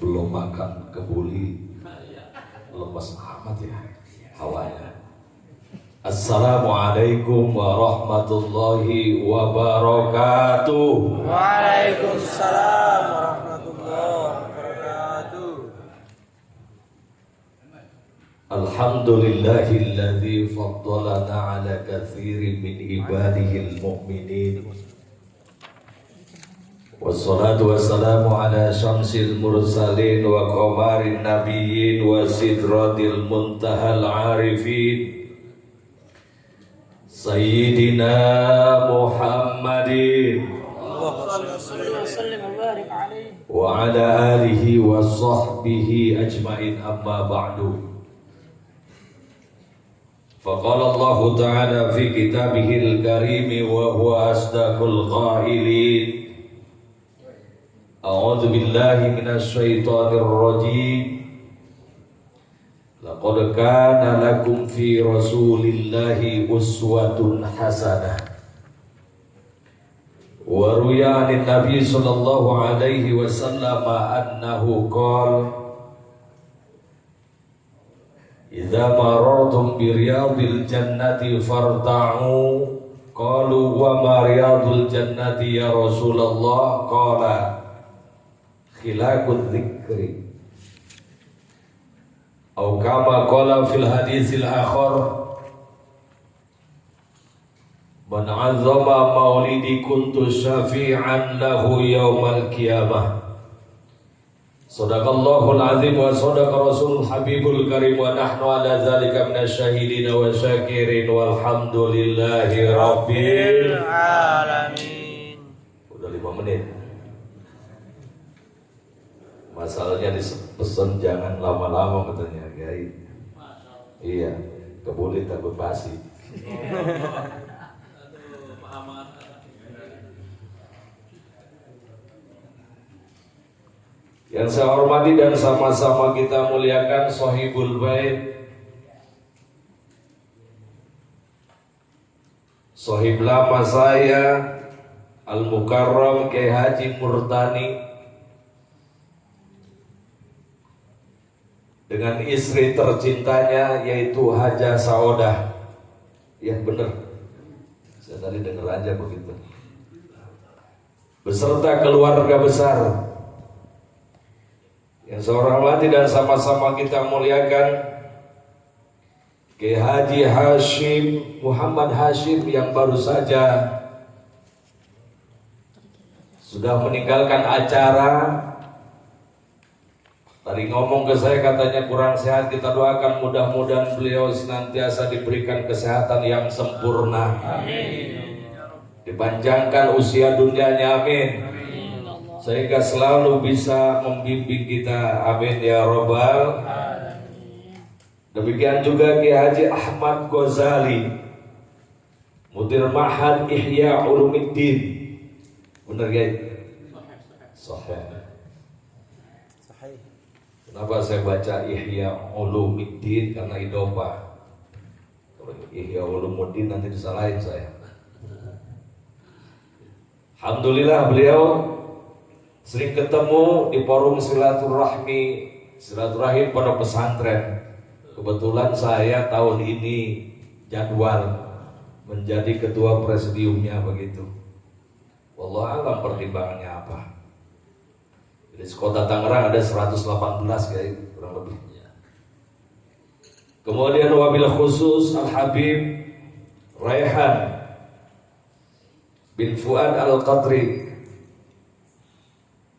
belum makan kebuli, lepas amat ya hawanya. Assalamualaikum warahmatullahi wabarakatuh. Waalaikumsalam warahmatullahi wabarakatuh. Alhamdulillahilladzi faddalana ala katsirin min ibadihil mu'minin. Wassalatu wassalamu ala syamsil mursalin wa qamarin nabiyyin wa sidratil muntahal arifin Sayyidina Muhammadin wa ala alihi wa sahbihi ajmain, amma ba'du. Faqala Allah ta'ala fi kitabihil karim wa huwa asdaqul qailin. A'udzu billahi minasy syaithanir rajim. Laqad kana lakum fi rasulillahi uswatun hasanah. Wa ruya an Nabi sallallahu alaihi wasallam annahu qala: Idza marartum bi riyadil jannati farta'u. Qalu wa ma riyadul jannati ya Rasulullah? Qala khilaqul dzikri. Atau kama qala fil haditsil akhar, man 'azzama maulidi kuntu syafi'an lahu yaumal qiyamah. Sadaqallahul azim wa sadaqa rasul habibul karim wa nahnu ala dzalika minasyahidin wa syakirin walhamdulillahi rabbil alamin. Udah 5 menit. Masalahnya dipesan jangan lama-lama katanya, Kiai. Iya, kebuli takut basi. Yang saya hormati dan sama-sama kita muliakan Shahibul Bait, Shahib lama saya Al-Mukarram Kiai Haji Murtani, dengan istri tercintanya yaitu Haja Saodah. Ya benar, saya tadi dengar aja begitu. Beserta keluarga besar yang saya hormati dan sama-sama kita muliakan Kiai Haji Hashim Muhammad Hashim yang baru saja sudah meninggalkan acara. Tadi ngomong ke saya katanya kurang sehat, kita doakan mudah-mudahan beliau senantiasa diberikan kesehatan yang sempurna. Amin. Dipanjangkan usia dunianya, amin. Sehingga selalu bisa membimbing kita, amin ya robbal. Demikian juga Kiai Haji Ahmad Ghazali, Mudir Ma'had Ihya Ulumuddin. Benar Kiai? Sahih. Kenapa saya baca Ihya Ulumuddin? Karena idopa. Kalau Ihya Ulumuddin nanti disalahin saya. Alhamdulillah beliau sering ketemu di forum silaturahim pada pesantren. Kebetulan saya tahun ini jadwal menjadi ketua presidiumnya begitu. Wallahu a'lam pertimbangannya apa. Di kota Tangerang ada 118 kayak kurang lebih. Kemudian wabil khusus Al-Habib Raihan bin Fuad Al-Qadri,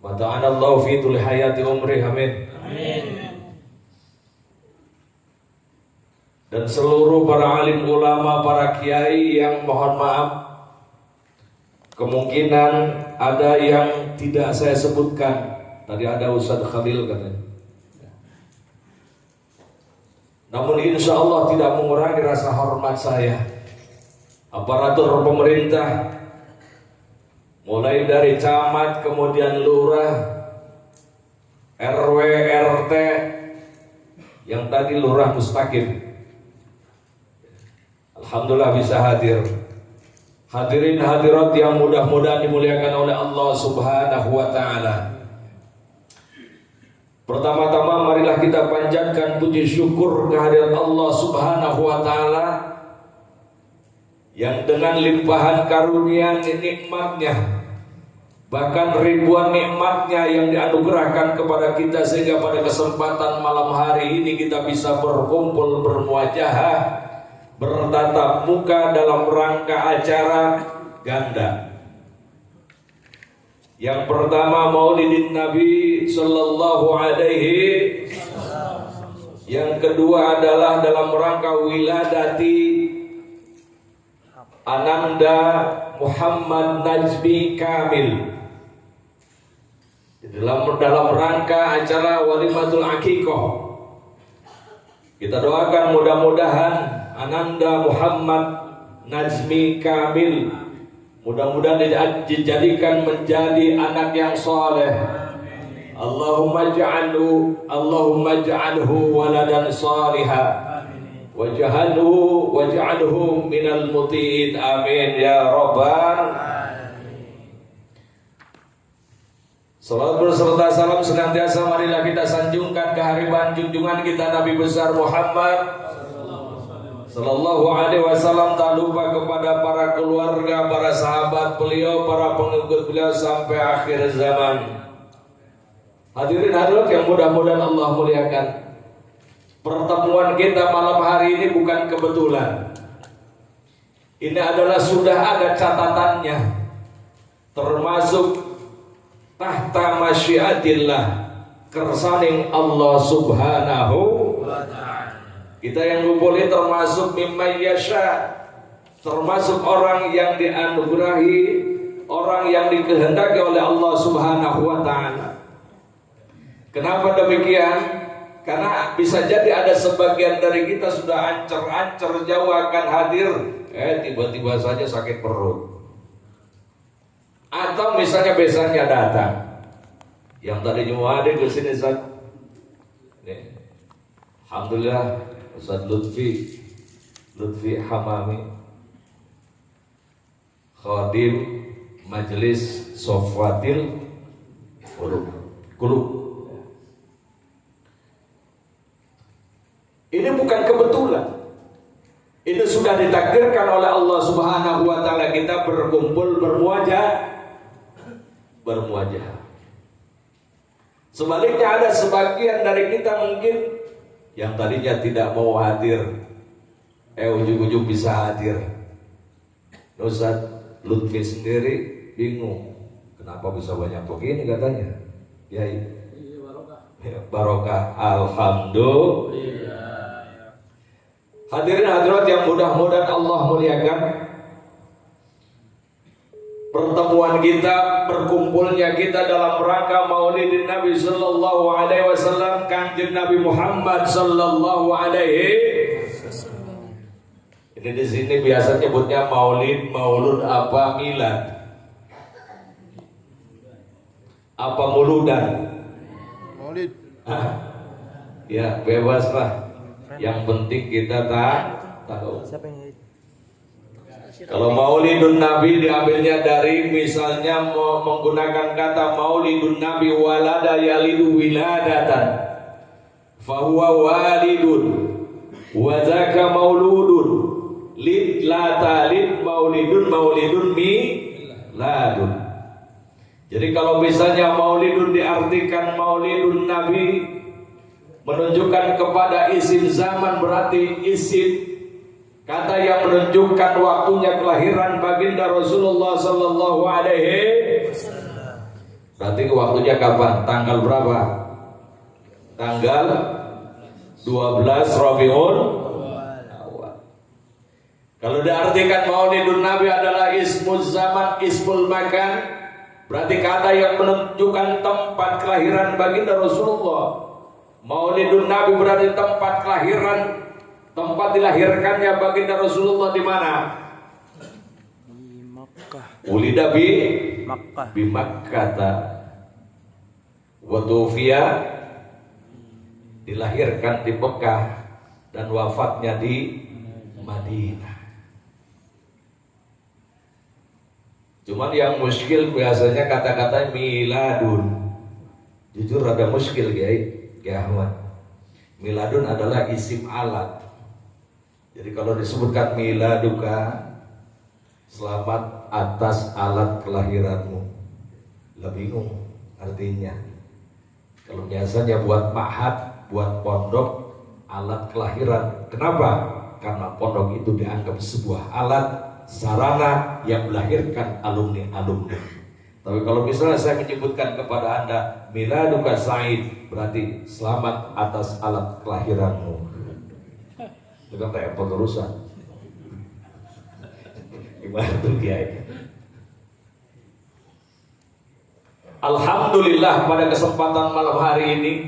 mata'anallahu fi tul hayati umri, amin. Amin. Dan seluruh para alim ulama, para kiai yang mohon maaf kemungkinan ada yang tidak saya sebutkan. Tadi ada Ustadz Khalil katanya. Namun insya Allah tidak mengurangi rasa hormat saya. Aparatur pemerintah, mulai dari camat, kemudian lurah, RW, RT, yang tadi lurah Mustaqim. Alhamdulillah bisa hadir. Hadirin hadirat yang mudah-mudahan dimuliakan oleh Allah Subhanahu wa ta'ala. Pertama-tama marilah kita panjatkan puji syukur kehadirat Allah Subhanahu wa taala yang dengan limpahan karunia nikmatnya, bahkan ribuan nikmatnya yang dianugerahkan kepada kita, sehingga pada kesempatan malam hari ini kita bisa berkumpul bermuajahah, bertatap muka dalam rangka acara ganda. Yang pertama Maulidin Nabi Sallallahu Alaihi. Yang kedua adalah dalam rangka wiladati Ananda Muhammad Najmi Kamil. Dalam rangka acara Walimatul Aqiqah. Kita doakan mudah-mudahan Ananda Muhammad Najmi Kamil mudah-mudahan dijadikan menjadi anak yang soleh. Allahumma ja'alhu waladan saliha waj'alhu minal muti'in, amin ya rabbal. Salat berserta salam senantiasa marilah kita sanjungkan kehariban junjungan kita Nabi besar Muhammad Sallallahu Alaihi Wasallam, tak lupa kepada para keluarga, para sahabat beliau, para pengikut beliau sampai akhir zaman. Hadirin hadirat yang mudah-mudahan Allah muliakan, pertemuan kita malam hari ini bukan kebetulan. Ini adalah sudah ada catatannya, termasuk tahta masyiatillah, kersaning Allah Subhanahu wa ta'ala. Kita yang kumpulin termasuk mimma yasha, termasuk orang yang dianugerahi, orang yang dikehendaki oleh Allah Subhanahu wa ta'ala. Kenapa demikian? Karena bisa jadi ada sebagian dari kita sudah ancer-ancer jauh akan hadir, tiba-tiba saja sakit perut. Atau misalnya besarnya datang, yang tadi mau hadir ke sini alhamdulillah Ustaz Lutfi Hamami, Khadim Majelis Sofwatil Kulub. Ini bukan kebetulan. Ini sudah ditakdirkan oleh Allah Subhanahu wa ta'ala, kita berkumpul bermuajah. Sebaliknya ada sebagian dari kita mungkin yang tadinya tidak mau hadir, ujung-ujung bisa hadir. Ustaz Lutfi sendiri bingung, kenapa bisa banyak begini katanya. Ya, barokah. Alhamdulillah. Hadirin hadirat yang mudah-mudahan Allah muliakan, pertemuan kita, berkumpulnya kita dalam rangka Maulidin Nabi Sallallahu Alaihi Wasallam, Kanjeng Nabi Muhammad Sallallahu Alaihi. Ini di sini biasa nyebutnya Maulid, Maulud apa milad, apa muludan? Maulid. Ya bebas lah. Yang penting kita tahu. Kalau Maulidun Nabi diambilnya dari, misalnya menggunakan kata Maulidun Nabi walada yalidu wiladatan, fahuwa walidun wa zaka mauludun, lid la talid maulidun miladun. Jadi kalau misalnya Maulidun diartikan Maulidun Nabi menunjukkan kepada isim zaman, berarti isim kata yang menunjukkan waktunya kelahiran baginda Rasulullah Sallallahu Alaihi Wasallam. Berarti waktunya kapan? Tanggal berapa? Tanggal 12 Rabiul Awal. Kalau diartikan Maulidun Nabi adalah ismul zaman, ismul makan, berarti kata yang menunjukkan tempat kelahiran baginda Rasulullah. Maulidun Nabi berarti tempat kelahiran, tempat dilahirkannya baginda Rasulullah di mana? Di Makkah. Ulida bi Makkah. Bi Makkah. Wa tufiya, dilahirkan di Mekah dan wafatnya di Madinah. Cuman yang muskil biasanya kata-kata miladun. Jujur rada muskil Kiai Ahmad. Miladun adalah isim alat. Jadi kalau disebutkan miladuka, selamat atas alat kelahiranmu, lah bingung artinya. Kalau biasanya buat ma'had, buat pondok, alat kelahiran. Kenapa? Karena pondok itu dianggap sebuah alat sarana yang melahirkan alumni-alumni. Tapi kalau misalnya saya menyebutkan kepada Anda miladuka Said, berarti selamat atas alat kelahiranmu. Itu kan repot urusan. Gimana tuh Kiai? Alhamdulillah pada kesempatan malam hari ini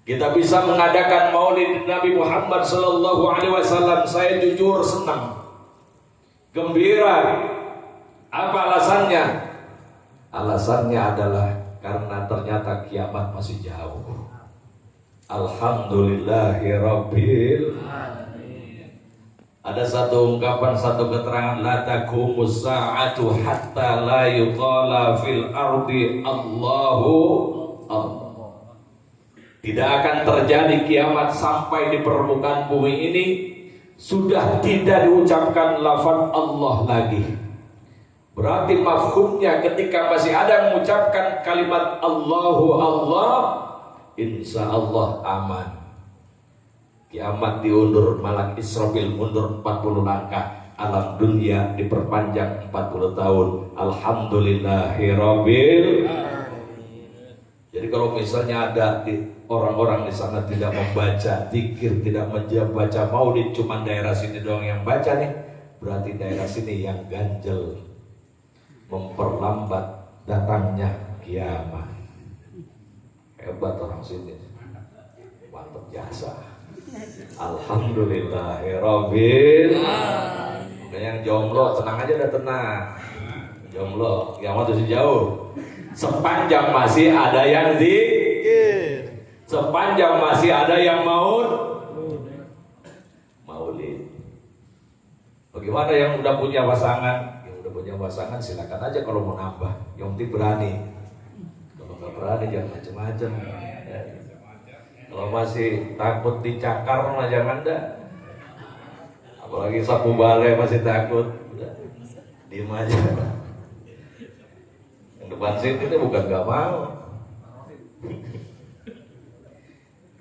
kita bisa mengadakan Maulid Nabi Muhammad sallallahu alaihi wasallam. Saya jujur senang, gembira. Apa alasannya? Alasannya adalah karena ternyata kiamat masih jauh. Alhamdulillahirabbil alamin. Ada satu ungkapan, satu keterangan, la taqumus sa'atu hatta la yuqala fil ardi Allahu Allah. Tidak akan terjadi kiamat sampai di permukaan bumi ini sudah tidak diucapkan lafaz Allah lagi. Berarti mafhumnya ketika masih ada yang mengucapkan kalimat Allahu Allah, insya Allah aman. Kiamat diundur, malak Israfil mundur 40 langkah, alam dunia diperpanjang 40 tahun. Alhamdulillahirabbil alamin. Jadi kalau misalnya ada orang-orang di sana tidak membaca zikir, tidak membaca maulid, cuma daerah sini doang yang baca nih, berarti daerah sini yang ganjel, memperlambat datangnya kiamat. Hebat orang sini, mantap jasa. Alhamdulillahirabbil alamin. Yang jomblo tenang aja, udah tenang. Jomblo, kiamat masih jauh. Sepanjang masih ada yang zikir, sepanjang masih ada yang maulid. Bagaimana yang udah punya pasangan? Punya pasangan silakan aja kalau mau nambah, yang penting berani. Kalau nggak berani jangan macam-macam. Ya. Kalau masih takut dicakar mah jangan dah. Apalagi sapu balai masih takut, udah diem aja. Yang depan sini itu bukan nggak mau.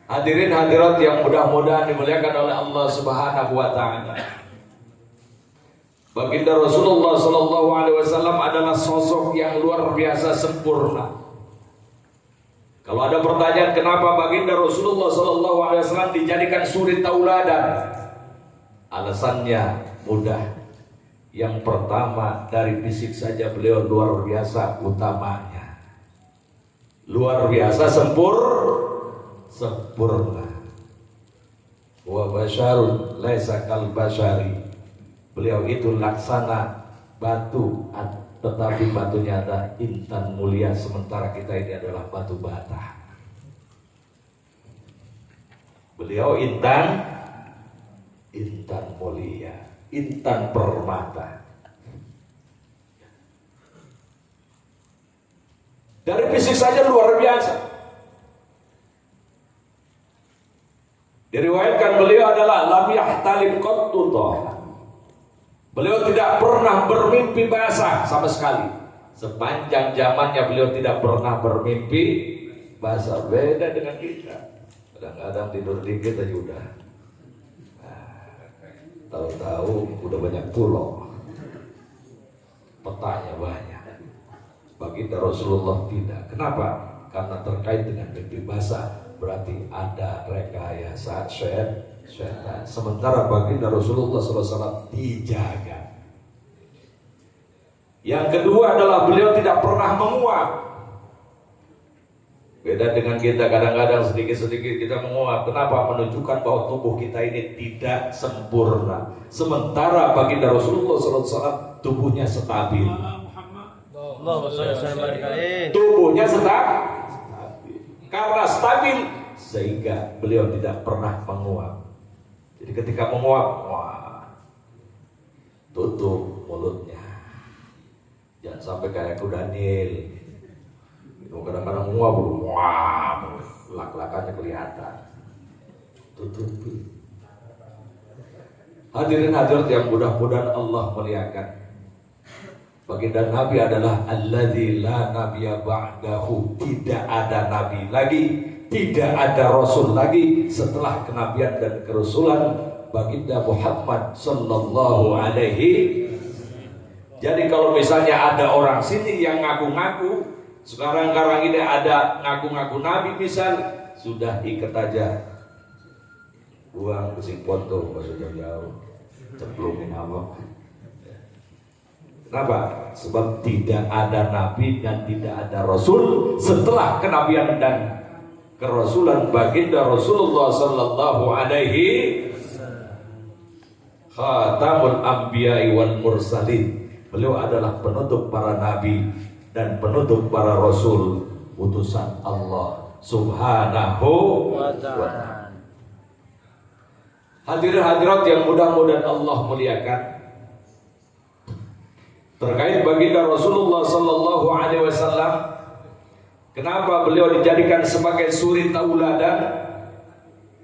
Hadirin hadirat yang mudah-mudahan dimuliakan oleh Allah Subhanahu wa taala. Baginda Rasulullah sallallahu alaihi wasallam adalah sosok yang luar biasa sempurna. Kalau ada pertanyaan kenapa baginda Rasulullah sallallahu alaihi wasallam dijadikan suri tauladan? Alasannya mudah. Yang pertama, dari fisik saja beliau luar biasa utamanya. Luar biasa sempurna. Wa basyarun laisa kal basyari. Beliau itu laksana batu, tetapi batunya ada intan mulia, sementara kita ini adalah batu bata. Beliau intan mulia, intan permata. Dari fisik saja luar biasa. Diriwayatkan beliau adalah lam yahtalim qattu. Beliau tidak pernah bermimpi basah sama sekali. Sepanjang zamannya beliau tidak pernah bermimpi basah. Beda dengan kita. Kadang-kadang tidur dikit aja udah. Tahu-tahu udah banyak pulau. Petanya banyak. Baginda Rasulullah tidak. Kenapa? Karena terkait dengan mimpi basah, berarti ada rekayasa setan. Sementara baginda Rasulullah SAW dijaga. Yang kedua adalah beliau tidak pernah menguap. Beda dengan kita, kadang-kadang sedikit-sedikit kita menguap. Kenapa? Menunjukkan bahwa tubuh kita ini tidak sempurna. Sementara baginda Rasulullah SAW tubuhnya stabil. Tubuhnya stabil. Karena stabil sehingga beliau tidak pernah menguap. Jadi ketika menguap, tutup mulutnya. Jangan sampai kayak kuda Nil. Kadang-kadang wah, lak-lakannya kelihatan. Tutupi. Hadirin hadirat yang mudah-mudahan Allah muliakan. Baginda Nabi adalah alladzi la nabiyya ba'dahu. Tidak ada nabi lagi, tidak ada rasul lagi setelah kenabian dan kerasulan baginda Muhammad sallallahu alaihi. Jadi kalau misalnya ada orang sini yang ngaku-ngaku, sekarang ini ada ngaku-ngaku nabi misal, sudah ikat aja. Buang ke Simponto, maksudnya jauh, cemplungin awak. Kenapa? Sebab tidak ada nabi dan tidak ada rasul setelah kenabian dan kerasulan baginda Rasulullah sallallahu alaihi khatamul anbiya'i wal mursalin. Beliau adalah penutup para nabi dan penutup para rasul, utusan Allah subhanahu wa ta'ala. Hadirin hadirat yang mudah-mudahan Allah muliakan, terkait baginda Rasulullah sallallahu alaihi wasallam, kenapa beliau dijadikan sebagai suri tauladan?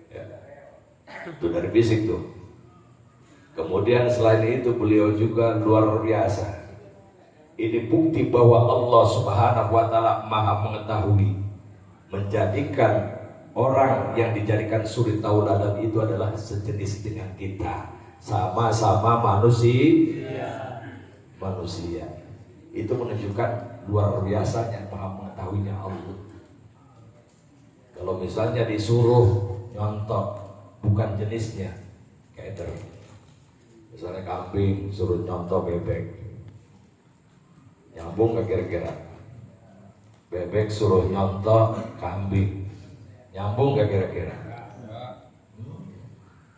Ya, itu dari fisik tuh. Kemudian selain itu beliau juga luar biasa. Ini bukti bahwa Allah subhanahu wa ta'ala maha mengetahui, menjadikan orang yang dijadikan suri tauladan itu adalah sejenis dengan kita, sama-sama manusia. Itu menunjukkan luar biasanya maha mengetahuinya Allah. Kalau misalnya disuruh nyontok bukan jenisnya, kayak misalnya kambing suruh nyontok bebek, nyambung gak kira-kira? Bebek suruh nyontok kambing, nyambung gak kira-kira?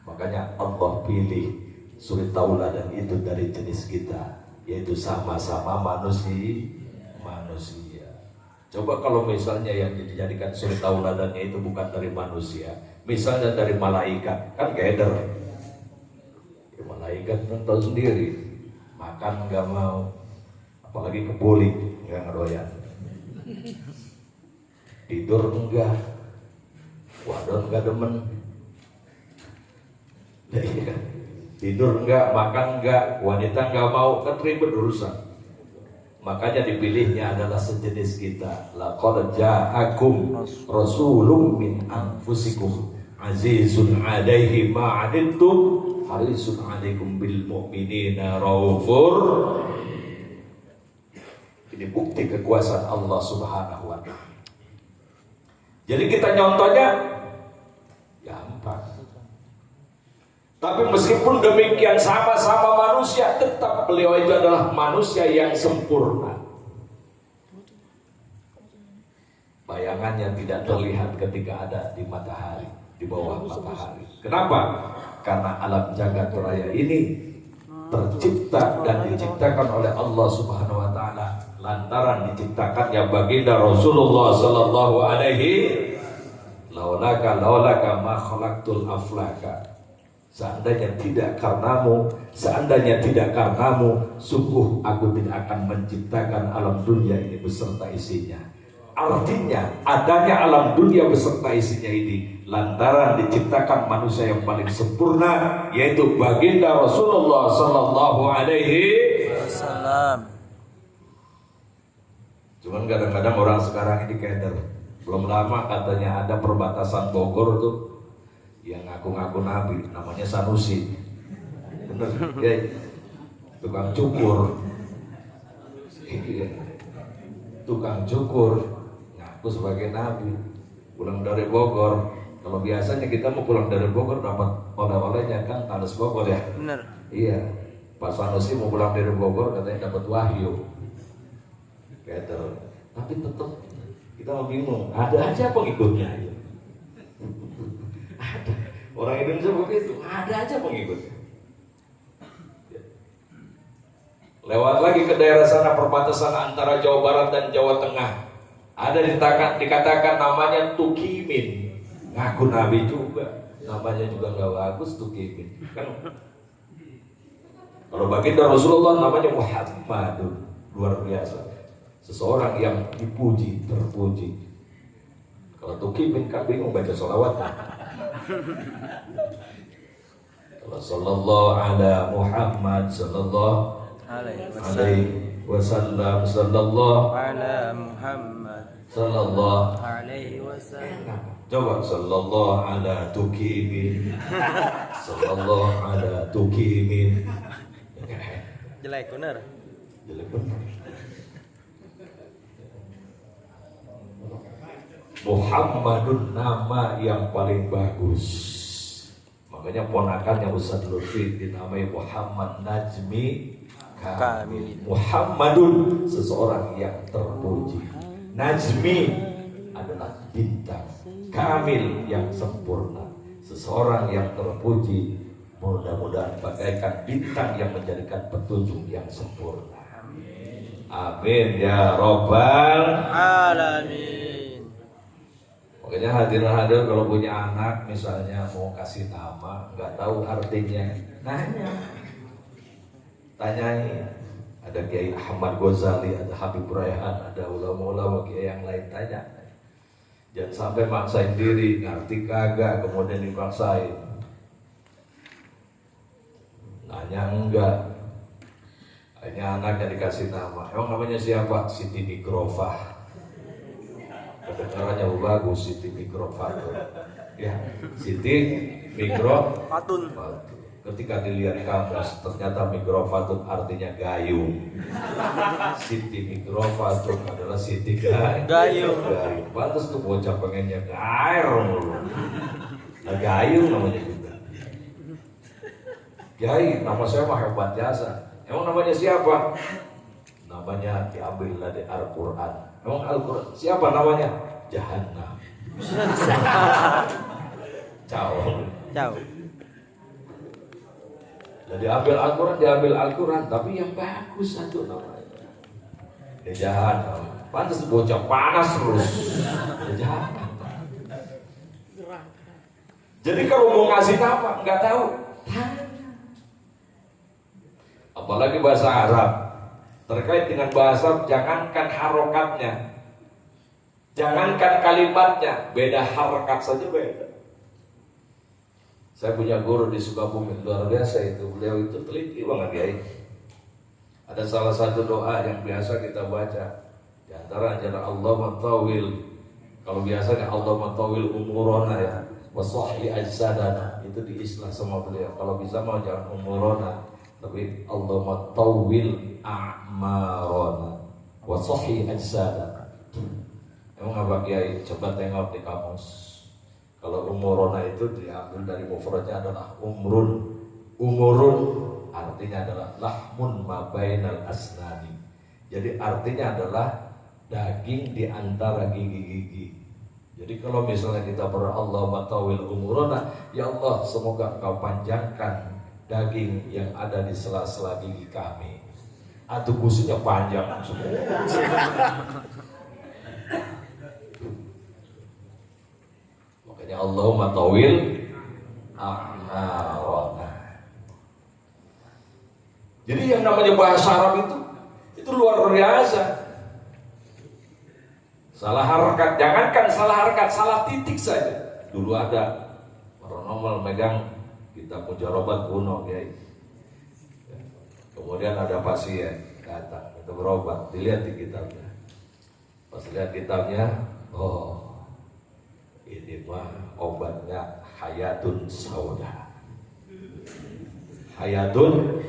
Makanya Allah pilih suri tauladan itu dari jenis kita, yaitu sama-sama manusia. Coba kalau misalnya yang dijadikan suri tauladannya itu bukan dari manusia, misalnya dari malaikat, kan keder. Ya, malaikat kan tahu sendiri, makan nggak mau, apalagi kebolik nggak ngedoyan, tidur enggak, wadon nggak demen. Tidur enggak, makan enggak, wanita enggak mau, kan ribet urusan. Makanya dipilihnya adalah sejenis kita. Laqad ja'akum rasulun min anfusikum azizun 'alaihi ma 'anittum harisun 'alaikum bil mu'minina raufur. Ini bukti kekuasaan Allah Subhanahu wa ta'ala. Jadi kita nyontohnya gampang. Tapi meskipun demikian sama-sama manusia, tetap beliau itu adalah manusia yang sempurna. Bayangannya tidak terlihat ketika ada di matahari, di bawah matahari. Kenapa? Karena alam jagat raya ini tercipta dan diciptakan oleh Allah Subhanahu wa ta'ala lantaran diciptakannya baginda Rasulullah sallallahu alaihi laulaka ma khalaqtul aflaka. Seandainya tidak karenamu, sungguh aku tidak akan menciptakan alam dunia ini beserta isinya. Artinya adanya alam dunia beserta isinya ini lantaran diciptakan manusia yang paling sempurna, yaitu baginda Rasulullah sallallahu alaihi wasallam. Cuman kadang-kadang orang sekarang ini keder. Belum lama katanya ada perbatasan Bogor tuh yang ngaku-ngaku nabi, namanya Sanusi. Bener ya, tukang cukur. Tukang cukur ngaku sebagai nabi, pulang dari Bogor. Kalau biasanya kita mau pulang dari Bogor dapat oleh-olehnya kan Tanes Bogor ya. Bener. Iya, Pak Sanusi mau pulang dari Bogor katanya dapat wahyu. Keter. Tapi tetap kita mau bingung, ada aja pengikutnya ya. Ada. Orang Indonesia begitu, ada aja pengikutnya. Lewat lagi ke daerah sana, perbatasan antara Jawa Barat dan Jawa Tengah, ada dikatakan namanya Tukimin, ngaku nabi juga, namanya juga nggak bagus, Tukimin. Kan? Kalau baginda Rasulullah namanya Muhammadun, luar biasa. seseorang yang dipuji, terpuji. Kalau tukimin kan bingung baca sholawatnya. Kalau sallallahu ala Muhammad sallallahu alaihi wasallam sallallahu ala Muhammad sallallahu alaihi wasallam. Coba sallallahu ala tukimin. Sallallahu ala tukimin. Jelek bener. Jelek bener. Muhammadun nama yang paling bagus. Makanya ponakannya Ustaz Lutfi dinamai Muhammad Najmi Kamil. Muhammadun seseorang yang terpuji. Najmi adalah bintang. Kamil yang sempurna. Seseorang yang terpuji mudah-mudahan bagaikan bintang yang menjadikan petunjuk yang sempurna. Amin ya Rabbal Alamin. Makanya hadirin-hadirin kalau punya anak misalnya mau kasih nama nggak tahu artinya, tanyain. Ada Kiai Ahmad Ghazali, ada Habib Raihan, ada ulama-ulama Kiai yang lain, tanya. Jangan sampai maksain diri, ngerti kagak kemudian dipaksain. Nanya enggak. Hanya anaknya dikasih nama. Emang namanya siapa? Siti Mikrofah. Kedengarannya bagus, Siti Mikrofatul. Ya, Siti Mikrofatul. Ketika dilihat kamus, ternyata Mikrofatul artinya gayung. Siti Mikrofatul adalah Siti gayung. Pantas tuh bocah pengennya gair mulu. Nah, gayung namanya juga. Kiai, nama saya mah hebat jasa. Emang namanya siapa? Namanya diambil dari Al-Quran. Emang Al-Quran siapa namanya? Jahannam. Ciao. Jadi diambil Al-Quran, tapi yang bagus satu namanya. Ya Jahannam. Pantas bocah panas terus. Ya Jahannam. Jadi kalau mau ngasih nama nggak tahu, apalagi bahasa Arab. Terkait dengan bahasa, jangankan harokatnya, jangankan kalimatnya, beda harokat saja beda. Saya punya guru di Sukabumi, luar biasa itu. Beliau itu teliti banget ya. Ada salah satu doa yang biasa kita baca. Di antara adalah Allah matawil. Kalau biasanya Allah matawil umurona ya, wasahhi ajsadana. Itu diislah sama beliau. Kalau bisa mau jangan umurona, tapi Allah matawil a'marona wasahhi ajsadana. Emang apa Kiai? Coba tengok di kamus. Kalau umurona itu diambil dari mufradnya adalah umrun. Umurun artinya adalah lahmun mabainal asnani. Jadi artinya adalah daging di antara gigi-gigi. Jadi kalau misalnya kita berdoa Allah matawil umurona, ya Allah semoga Engkau panjangkan daging yang ada di sela-sela gigi kami. Atau gusinya panjang semua. Makanya Allahumma tawil a'marona. Jadi yang namanya bahasa Arab itu luar biasa. Salah harakat, jangankan salah harakat, salah titik saja. Dulu ada paranormal megang kitab mujarobat kuno, Kiai. Kemudian ada pasien datang itu berobat, dilihat di kitabnya. Pas lihat kitabnya, oh ini mah obatnya hayatun sauda. Hayatun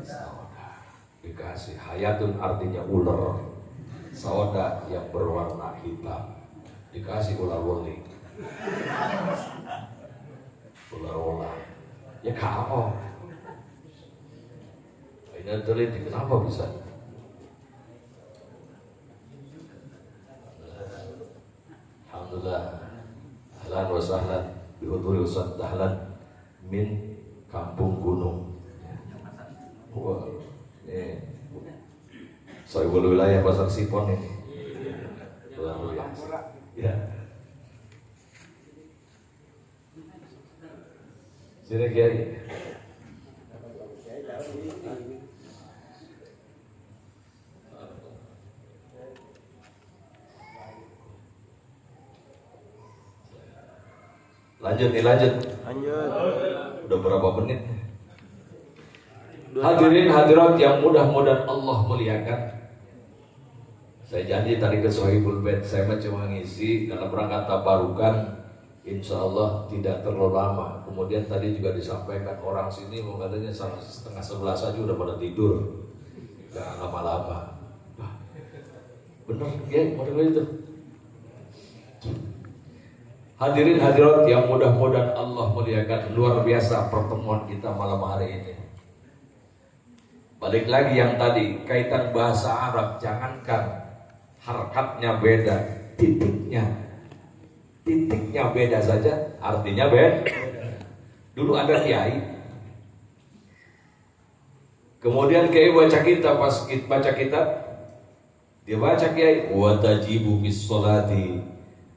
sauda. Dikasih hayatun artinya ular, sauda yang berwarna hitam. Dikasih ular-ular. Ular-ular. Ya kau. Ini teliti kenapa bisa? Alhamdulillah. Ahlan wa sahlan bihuduri Ustaz Dahlan min Kampung Gunung. Wah, Sohibul Wilayah Pasar Sipon ini. Luar biasa. Ya. Sini Kiai. Lanjut nih, lanjut. Lanjut. Udah berapa menit? Hadirin hadirat yang mudah-mudahan Allah muliakan. Saya janji tadi ke Sohibul Bait, saya cuma ngisi dalam rangka tabarukan, insya Allah tidak terlalu lama. Kemudian tadi juga disampaikan orang sini mau katanya setengah 11 aja udah pada tidur, nggak lama-lama. Bener ya model itu. Hadirin hadirat yang mudah-mudahan Allah muliakan, luar biasa pertemuan kita malam hari ini. Balik lagi yang tadi kaitan bahasa Arab, jangankan harakatnya beda, titiknya beda saja, artinya beda. Dulu ada kiai, kemudian kiai baca kitab, pas baca kitab dia baca kiai, wa tajibu bis sholati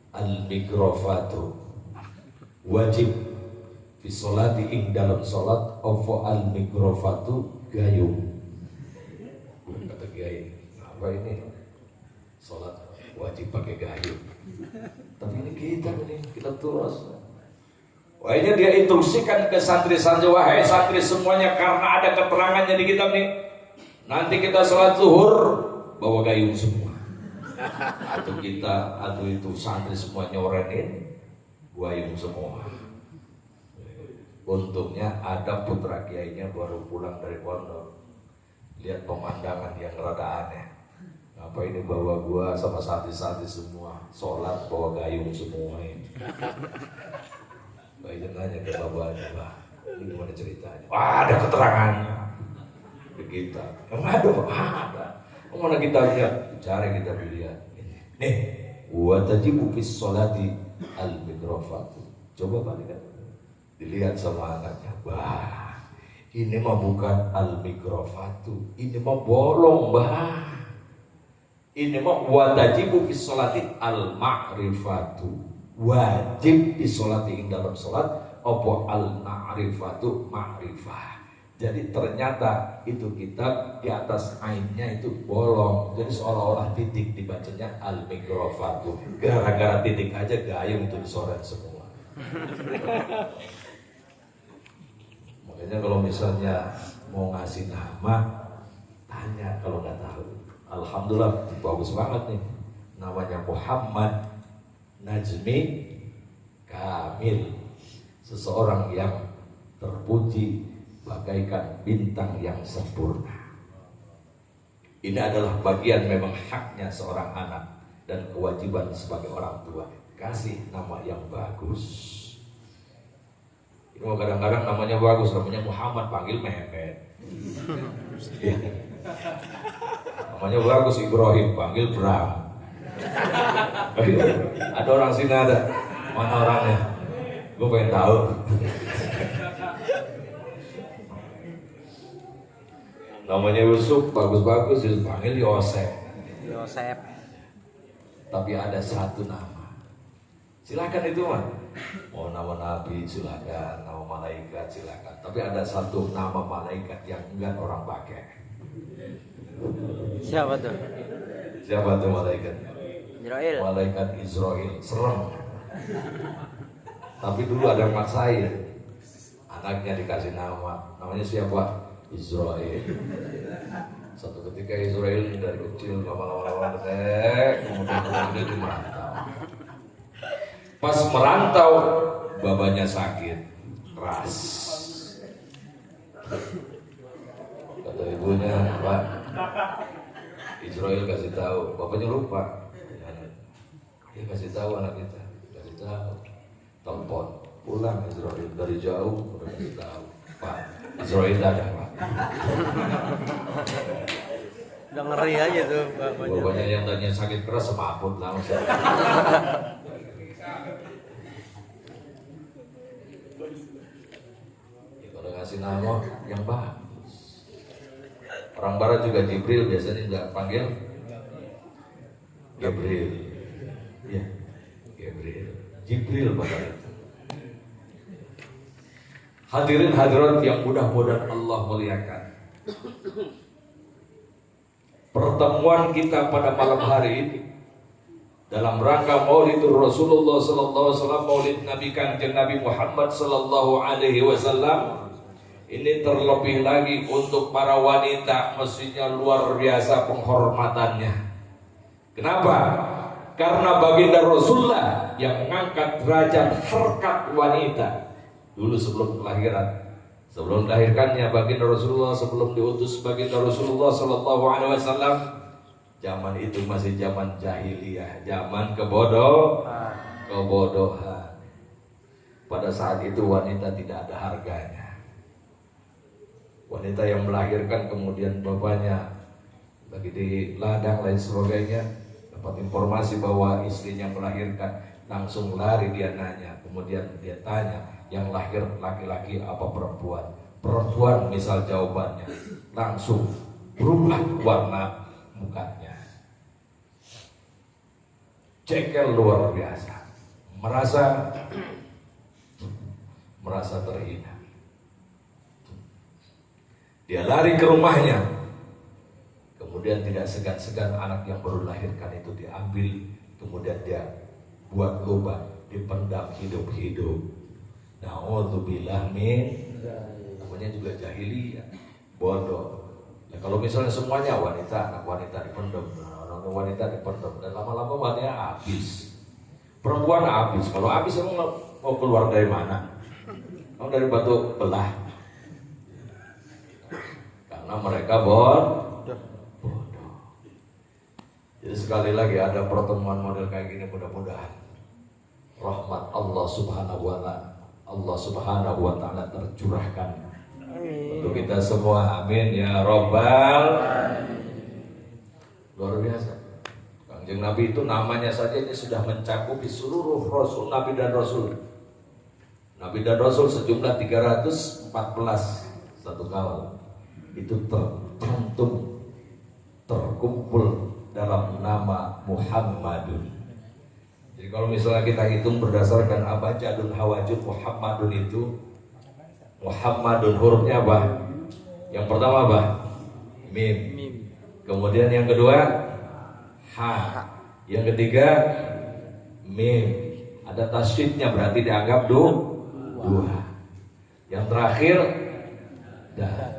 al mikrofatu, wajib bis sholati ing dalam salat apa al mikrofatu gayung. Kata kiai, apa ini? Sholat wajib pakai gayung. Tapi ini kita terus. Wahnya dia instruksikan ke santri-santri, wahai santri semuanya, karena ada keterangannya di kitab nih. Nanti kita sholat zuhur bawa gayung semua. Atau itu santri semua nyorenin gayung semua. Untungnya ada putra kiainya baru pulang dari pondok. Lihat pemandangan yang rada aneh. Apa ini bawa gua sama santri-santri semua sholat bawa gayung semua ini. Baik nanya ke bapaknya, Pak, ini gimana ceritanya? Wah, ada keterangannya. Kita, emang ada Pak? Ada. Mana kita lihat? Cari kita lihat. Nih, wa tajibu fis sholati al mikrofatu. Coba Pak lihat. Dilihat sama anaknya. Bah, ini mah bukan al mikrofatu, ini mah bolong, Bah. Ini mah watajibu fi sholati al ma'rifatu, wajib di sholati dalam sholat apa al ma'rifatu ma'rifah. Jadi ternyata itu kitab di atas ainnya itu bolong, jadi seolah-olah titik dibacanya al mikrofatu. Gara-gara titik aja gayung itu disoret semua. Makanya kalau misalnya mau ngasih nama, tanya kalau nggak tahu. Alhamdulillah bagus banget nih, namanya Muhammad Najmi Kamil, seseorang yang terpuji bagaikan bintang yang sempurna. Ini adalah bagian memang haknya seorang anak dan kewajiban sebagai orang tua, kasih nama yang bagus. Ini kadang-kadang namanya bagus, namanya Muhammad panggil Mehmet. Namanya bagus Ibrahim panggil Bram. Ada orang sini ada. Mana orangnya? Gue pengen tahu. Namanya Yusuf bagus-bagus, Yusuf panggil Yosef. Tapi ada satu nama. Silakan itu mah. Mau nama nabi silakan, nama malaikat silakan. Tapi ada satu nama malaikat yang enggak orang pakai. Siapa tuh? Siapa tuh malaikat? Israel. Malaikat Israel, serem. Tapi dulu ada yang maksain, anaknya dikasih namanya siapa? Israel. Satu ketika Israel dari kecil lama-lama gede, kemudian dia merantau. Pas merantau, babanya sakit keras. Kata ibunya, Pak, Israel kasih tahu, bapaknya lupa. Dia kasih tahu anak kita, kasih tahu, telepon, pulang Israel dari jauh, udah kasih tahu, Pak, Israel datang Pak. Udah ngeri aja tuh bapaknya. Bapaknya yang tanya sakit keras semaput langsung. Ya, kalau ngasih nama yang bagus. Orang barat juga Jibril biasanya nggak panggil Gabriel, ya Gabriel, Jibril pada itu. Hadirin hadirat yang mudah-mudahan Allah muliakan. Pertemuan kita pada malam hari ini dalam rangka Maulidur Rasulullah sallallahu alaihi wasallam, Maulid Nabi Kanjeng Nabi Muhammad sallallahu alaihi wasallam. Ini terlebih lagi untuk para wanita, mestinya luar biasa penghormatannya. Kenapa? Karena baginda Rasulullah yang mengangkat derajat harkat wanita dulu sebelum kelahiran. Sebelum dilahirkannya baginda Rasulullah, sebelum diutus baginda Rasulullah sallallahu alaihi wasallam, zaman itu masih zaman jahiliyah, zaman kebodohan. Pada saat itu wanita tidak ada harganya. Wanita yang melahirkan kemudian bapaknya lagi di ladang lain sebagainya, dapat informasi bahwa istrinya melahirkan, langsung lari dia nanya, kemudian dia tanya, yang lahir laki-laki apa perempuan? Perempuan misal jawabannya, langsung berubah warna mukanya. Cekel luar biasa, merasa terhina. Dia lari ke rumahnya, kemudian tidak segan-segan anak yang baru dilahirkan itu diambil, kemudian dia buat lubang, dipendam hidup-hidup. Na'udzubillah min, namanya juga jahiliyah, bodoh. Nah, kalau misalnya semuanya wanita, anak wanita dipendam, anak wanita dipendam, dan lama-lama wanita habis, perempuan habis. Kalau habis emang mau keluar dari mana? Mau dari batu belah. Karena mereka bodoh. Jadi sekali lagi ada pertemuan model kayak gini, mudah-mudahan rahmat Allah Subhanahu wa taala tercurahkan untuk kita semua. Amin ya rabbal. Luar biasa. Kanjeng Nabi itu namanya saja ini sudah mencakupi seluruh rasul, nabi dan rasul. Nabi dan rasul sejumlah 314 satu kawal. Itu tercantum, terkumpul dalam nama Muhammadun. Jadi kalau misalnya kita hitung berdasarkan abjadun hawajud Muhammadun itu, Muhammadun hurufnya apa? Yang pertama apa? Mim. Kemudian yang kedua ha. Yang ketiga mim. Ada tasydidnya, berarti dianggap dua. Yang terakhir dah.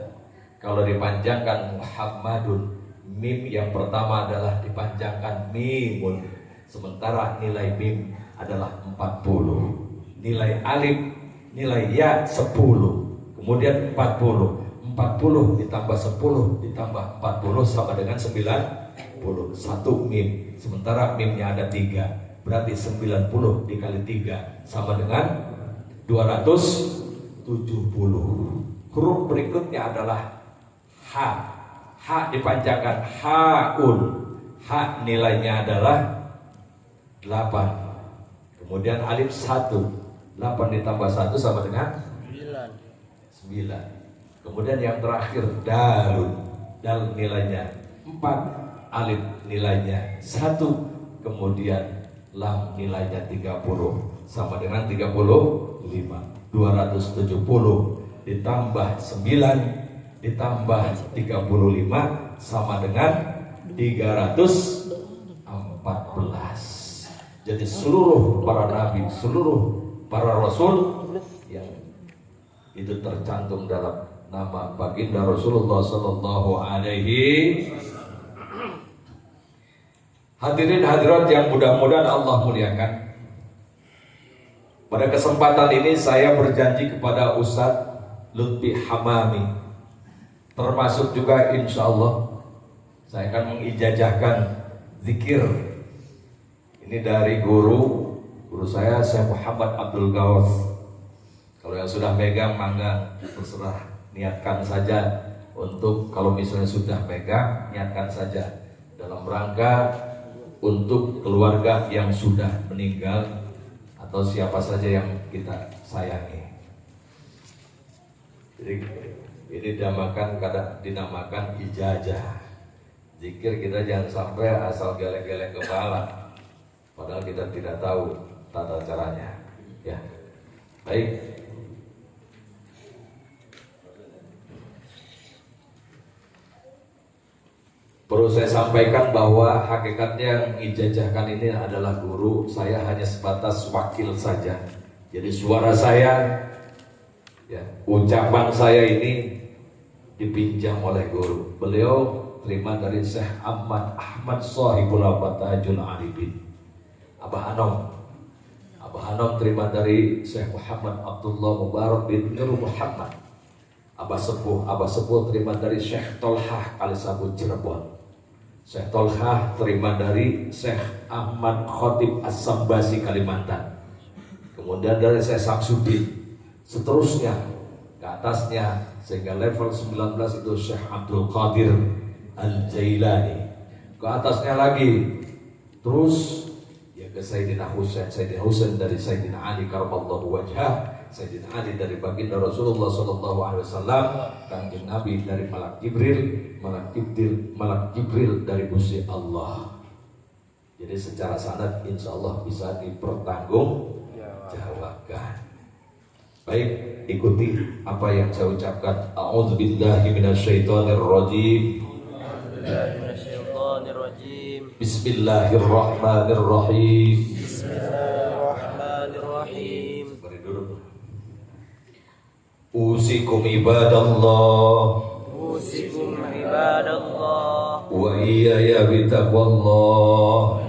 Kalau dipanjangkan Muhammadun, mim yang pertama adalah dipanjangkan mimun. Sementara nilai mim adalah 40. Nilai alif, nilai ya 10. Kemudian 40. 40 ditambah 10 ditambah 40 sama dengan 90. Satu mim. Sementara mimnya ada 3. Berarti 90 dikali 3 sama dengan 270. Huruf berikutnya adalah ha. Ha dipanjangkan haun. Ha nilainya adalah 8. Kemudian alif 1. 8 ditambah 1 sama dengan 9. Kemudian yang terakhir dalun. Dal nilainya 4. Alif nilainya 1. Kemudian lam nilainya 30 sama dengan 35. 270 ditambah 9 ditambah 35 sama dengan 314. Jadi seluruh para nabi, seluruh para rasul yang itu tercantum dalam nama baginda Rasulullah sallallahu alaihi. Hadirin hadirat yang mudah-mudahan Allah muliakan. Pada kesempatan ini saya berjanji kepada Ustadz Lutfi Hamami, termasuk juga insya Allah saya akan mengijazahkan zikir ini dari guru saya Syekh Muhammad Abdul Ghawas. Kalau yang sudah megang mangga terserah, niatkan saja untuk, kalau misalnya sudah megang niatkan saja dalam rangka untuk keluarga yang sudah meninggal atau siapa saja yang kita sayangi. Jadi ini dinamakan ijazah. Zikir kita jangan sampai asal geleng-geleng kepala, padahal kita tidak tahu tata caranya. Ya, baik. Perlu saya sampaikan bahwa hakikatnya yang ijazahkan ini adalah guru, saya hanya sebatas wakil saja. Jadi suara saya, ya, ucapan saya ini dipinjam oleh guru. Beliau terima dari Syekh Ahmad Shahibul Fatahul Arifin. Abah Anom terima dari Syekh Muhammad Abdullah Mubarak bin Nur Muhammad. Abah Sepuh terima dari Syekh Tolhah Kalisabun Cirebon. Syekh Tolhah terima dari Syekh Ahmad Khotib As-Sambasi Kalimantan. Kemudian dari Syekh Samsudin. Seterusnya ke atasnya sehingga level 19 itu Syekh Abdul Qadir Al-Jailani. Ke atasnya lagi terus ya ke Sayyidina Husain dari Sayyidina Ali karamallahu wajhah, Sayyidina Ali dari baginda Rasulullah sallallahu alaihi wasallam, Kanjeng Nabi dari Malak Jibril dari Gusti Allah. Jadi secara sanad insyaallah bisa dipertanggungjawabkan. Baik, ikuti apa yang saya ucapkan. A'udzubillahi minasyaitonirrajim. Bismillahirrahmanirrahim. Bismillahirrahmanirrahim. Beri dulu. Usikum ibadallah. Usikum ibadallah. Wa iyaya bitaqwallah.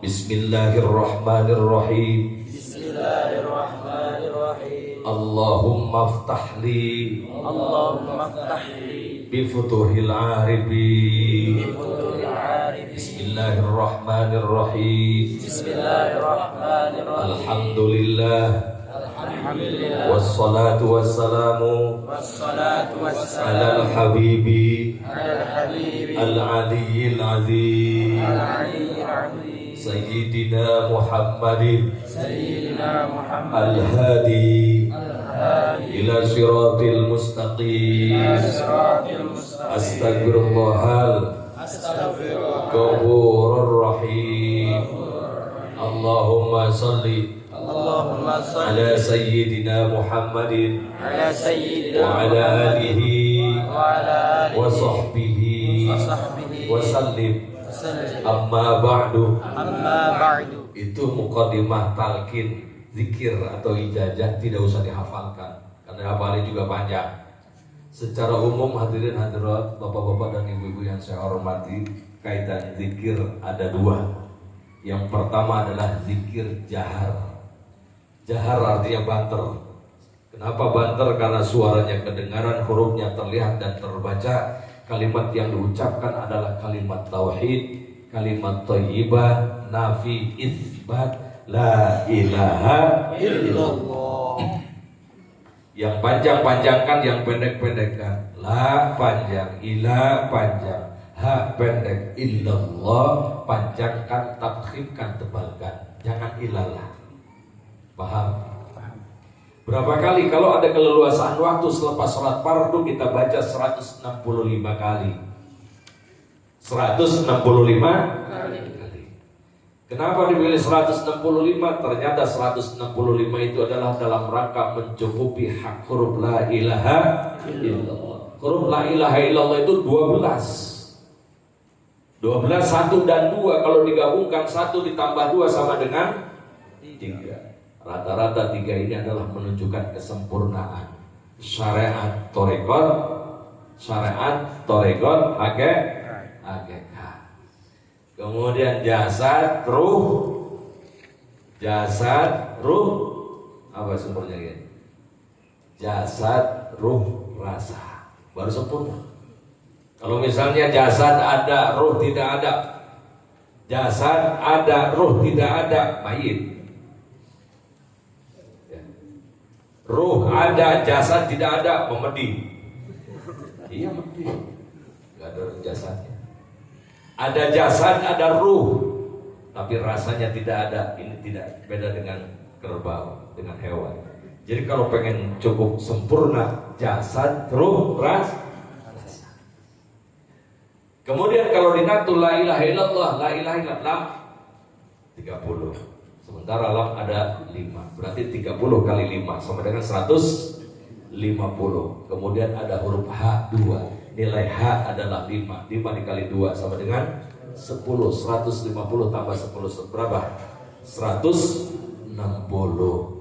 Bismillahirrahmanirrahim. Bismillahirrahmanirrahim. Allahumma aftahli bifutuhil arifin. Bismillahirrahmanirrahim. Alhamdulillah. Wassalatu wassalamu ala al-habibi al-aliyyil azim Sayyidina Muhammadin al-hadi ila siratil mustaqim. Astaghfirullahal ghafurur rahim. Allahumma salli ala sayyidina Muhammadin wa ala alihi wa sahbihi wa sallim. Amma ba'du. Itu muqaddimah talqin zikir atau ijazah, tidak usah dihafalkan karena hafalnya juga panjang. Secara umum hadirin hadirat, bapak-bapak dan ibu-ibu yang saya hormati, kaitan zikir ada dua. Yang pertama adalah zikir jahar. Jahar artinya banter. Kenapa banter? Karena suaranya kedengaran, hurufnya terlihat dan terbaca. Kalimat yang diucapkan adalah kalimat tauhid, kalimat thayyibah, nafi, itsbat, la ilaha illallah. Yang panjang-panjangkan, yang pendek-pendekkan. La panjang, ila panjang, ha pendek, illallah panjangkan, tafkhimkan, tebalkan. Jangan ilallah. Paham? Berapa kali kalau ada keleluasaan waktu selepas sholat fardu kita baca 165 kali. 165 kali. Kenapa dipilih 165? Ternyata 165 itu adalah dalam rangka mencukupi hak huruf la ilaha illallah. Huruf la ilaha illallah itu 12. 12, 1 dan 2 kalau digabungkan 1 ditambah 2 sama dengan 3. Rata-rata 3 ini adalah menunjukkan kesempurnaan syariat torekot, hakikat. Kemudian jasad, ruh, apa sumbernya ini? Jasad, ruh, rasa, baru sempurna. Kalau misalnya jasad ada, ruh tidak ada, jasad ada, ruh tidak ada, mayit. Ruh ada, jasad tidak ada, memedih. Iya medih, nggak ada jasadnya. Ada jasad, ada ruh, tapi rasanya tidak ada. Ini tidak beda dengan kerbau, dengan hewan. Jadi kalau pengen cukup sempurna, jasad, ruh, rasa. Kemudian kalau dinatul la ilaha illallah, la ilaha illallah 30. Sementara lam ada 5, berarti 30 kali 5 sama dengan 150. Kemudian ada huruf H2, nilai H adalah 5. 5 dikali 2 sama dengan 10. 150 tambah 10 berapa? 160.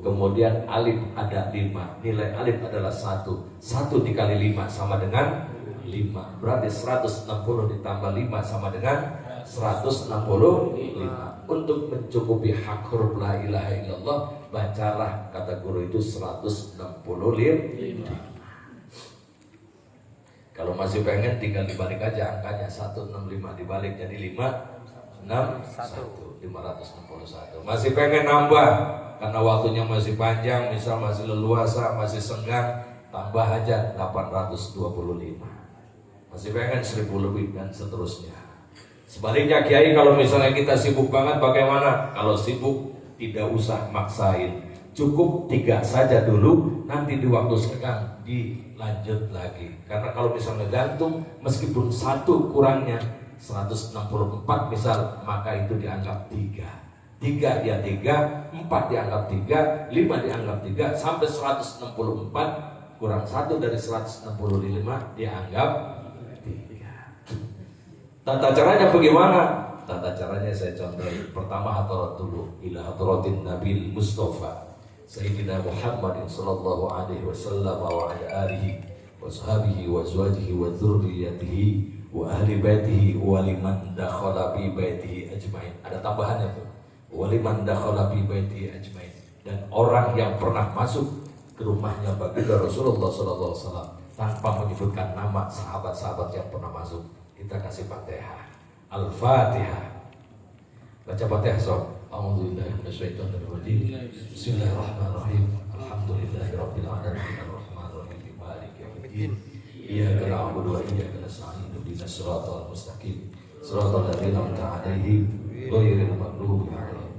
Kemudian alif ada 5. Nilai alif adalah 1. 1 dikali 5 sama dengan 5. Berarti 160 ditambah 5 sama dengan 165. Untuk mencukupi hak huruf la ilaha illallah, bacalah kata guru itu 165. Kalau masih pengen tinggal dibalik aja angkanya, 165 dibalik jadi 561. Masih pengen nambah karena waktunya masih panjang, misal masih leluasa, masih senggang, tambah aja 825. Masih pengen 1000 lebih dan seterusnya. Sebaliknya Kiai, kalau misalnya kita sibuk banget bagaimana? Kalau sibuk tidak usah maksain, cukup 3 saja dulu, nanti di waktu senggang dilanjut lagi. Karena kalau misalnya gantung, meskipun 1 kurangnya 164 misal, maka itu dianggap 3. 3 ya 3, 4 dianggap 3, 5 dianggap 3, sampai 164 kurang 1 dari 165 dianggap 3. Tata caranya bagaimana? Tata caranya saya contohin. Pertama, hadarat dulu ila hadaratin Nabil Mustafa Sayyidina Muhammadin sallallahu alaihi wasallam wa ala alihi wa sahbihi wa azwajihi wa dzurriyyatihi wa ahli baitihi wa liman dakhala fi baitihi ajmain. Ada tambahannya tuh. Wa liman dakhala fi baitihi ajmain. Dan orang yang pernah masuk ke rumahnya baginda Rasulullah sallallahu alaihi wasallam tanpa menyebutkan nama sahabat-sahabat yang pernah masuk, kita kasih Fatihah. Al-Fatihah. Baca Fatihah sob. A'udzubillahi minasyaitonirrajim. Bismillahirrahmanirrahim. Alhamdulillahirabbil alamin arrahmanir rahim maliki yaumiddin. Iyyaka na'budu wa iyyaka nasta'in. Ihdinas siratal mustaqim. Siratal ladzina an'amta 'alaihim ghairil maghdubi 'alaihim.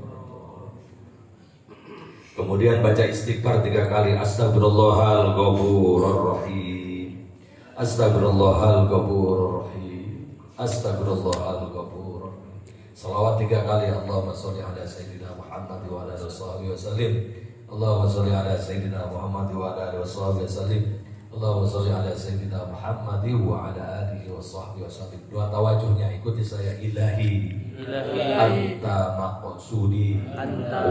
Kemudian baca istighfar 3 kali. Astagfirullahal ghafurur rahim. Astagfirullahal ghafurur rahim. Astagfirullahal ghafurur rahim. Salawat 3 kali. Allahumma sholli ala sayyidina Muhammad wa ala alihi wasallim. Allahumma sholli ala sayyidina Muhammad wa ala alihi wasallim. Allahumma sholli ala sayyidina Muhammad wa ala alihi wasallim. Dua tawajuhnya, ikuti saya. Ilahi anta maqsudi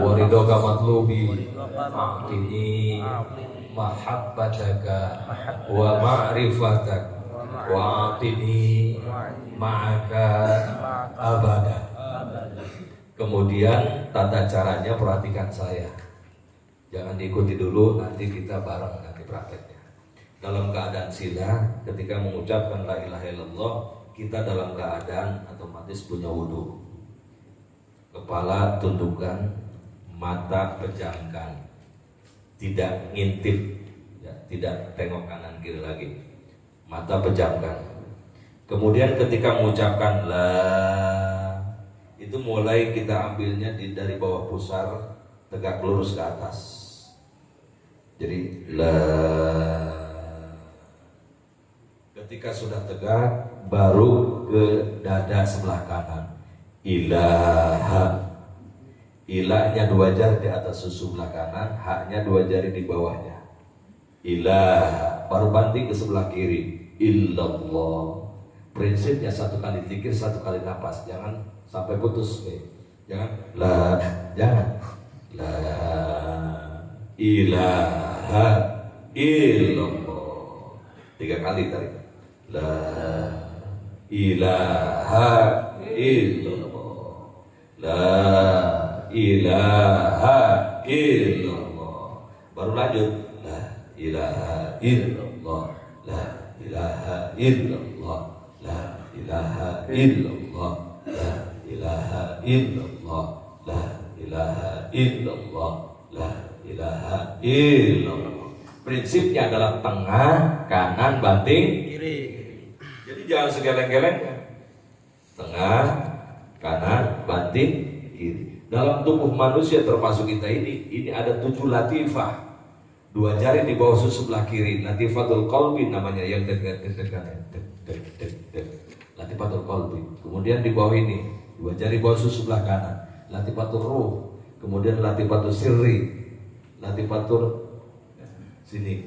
wa ridhoka matlubi a'tini mahabbataka wa ma'rifatak wa a'tini ma'aka abada. Kemudian tata caranya perhatikan saya, jangan diikuti dulu, nanti kita bareng nanti prakteknya. Dalam keadaan sila, ketika mengucapkan la ilaha illallah, kita dalam keadaan otomatis punya wudhu. Kepala tundukkan, mata pejamkan, tidak ngintip, ya, tidak tengok kanan kiri lagi, mata pejamkan. Kemudian ketika mengucapkan la, itu mulai kita ambilnya dari bawah pusar, tegak lurus ke atas. Jadi la. Ketika sudah tegak, baru ke dada sebelah kanan. Ilaha. Ilahnya 2 jari di atas susu belah kanan, haknya 2 jari di bawahnya. Ilaha. Baru banting ke sebelah kiri. Illallah. Prinsipnya 1 kali zikir, 1 kali napas. Jangan sampai putus. Jangan la, jangan la ilaha illallah. 3 kali tadi. La ilaha illallah. La ilaha illallah. Baru lanjut. La ilaha illallah. La ilaha illallah. La ilaha illallah. La ilaha illallah. La ilaha illallah. La ilaha illallah. Prinsipnya adalah tengah, kanan, banting, kiri. Jadi jangan segeleng-geleng. Tengah, kanan, banting, kiri. Dalam tubuh manusia termasuk kita ini ada 7 latifah. 2 jari di bawah susu sebelah kiri, latifatul qalbi namanya, yang dekat-dekat. Latifatul qalbi. Kemudian di bawah ini 2 jari bawah susu sebelah kanan, latifatul ruh. Kemudian latifatul sirri, latifatul sini.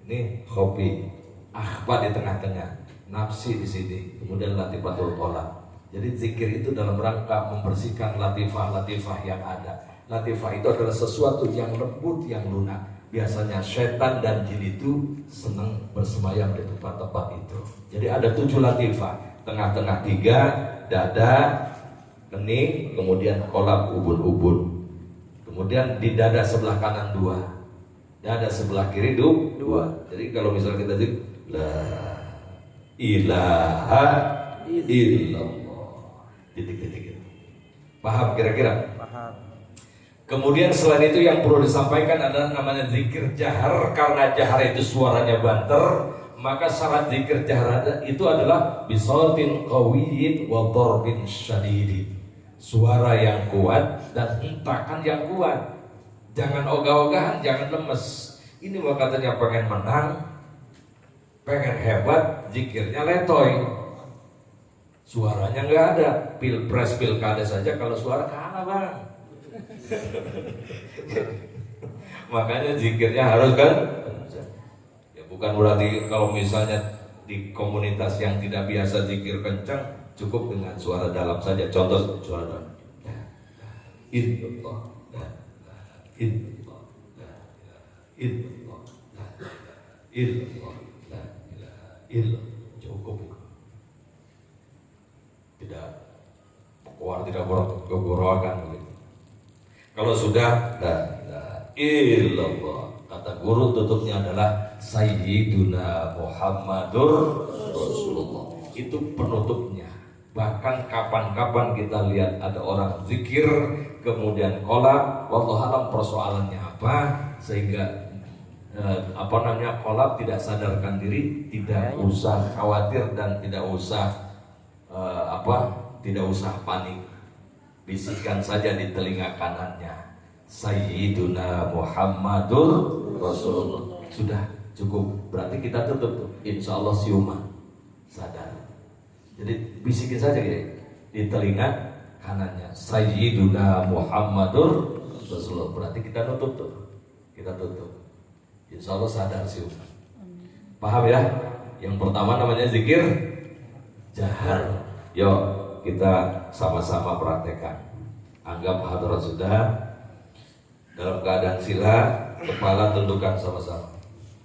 Ini khofi, akhfa di tengah-tengah, nafsi di sini, kemudian latifatul qalb. Jadi zikir itu dalam rangka membersihkan latifah-latifah yang ada. Latifah itu adalah sesuatu yang lembut, yang lunak. Biasanya setan dan jin itu senang bersemayam di tempat-tempat itu. Jadi ada 7 latifah, tengah-tengah 3, dada, kening, kemudian kolab, ubun-ubun. Kemudian di dada sebelah kanan 2, dada sebelah kiri 2. Jadi kalau misalnya kita zikir la ilaha illallah, titik-titik. Paham kira-kira? Paham. Kemudian selain itu yang perlu disampaikan adalah namanya zikir jahar. Karena jahar itu suaranya banter, maka syarat zikir jahar itu adalah bisautin qawiyyin wa darbin syadidin. Suara yang kuat dan hentakan yang kuat. Jangan ogah-ogahan, jangan lemes. Ini mau katanya pengen menang, pengen hebat, zikirnya letoy. Suaranya nggak ada. Pilpres, pilkada saja kalau suara kalah bang. Makanya zikirnya harus kan. Ya bukan berarti kalau misalnya di komunitas yang tidak biasa zikir kencang, cukup dengan suara dalam saja. Contoh suara dalam. Illallah, illallah, illallah, illallah, illallah. Cukup. Tidak keluar, tidak gorokan begitu. Kalau sudah la illallah, kata guru tutupnya adalah Sayyiduna Muhammadur Rasulullah. Itu penutupnya. Bahkan kapan-kapan kita lihat ada orang zikir kemudian kolab, wallahu alam persoalannya apa, sehingga kolab, tidak sadarkan diri, tidak usah khawatir dan tidak usah tidak usah panik. Bisikan saja di telinga kanannya, Sayyiduna Muhammadur Rasulullah. Sudah cukup, berarti kita tutup tuh. Insya Allah siuman sadar. Jadi bisikin saja gitu di telinga kanannya, Sayyiduna Muhammadur Rasulullah. Berarti kita tutup tuh, kita tutup. Insya Allah sadar siuman. Paham ya? Yang pertama namanya zikir jahar. Yuk kita sama-sama praktekkan. Anggap hadirat sudah dalam keadaan sila, kepala tundukkan sama-sama,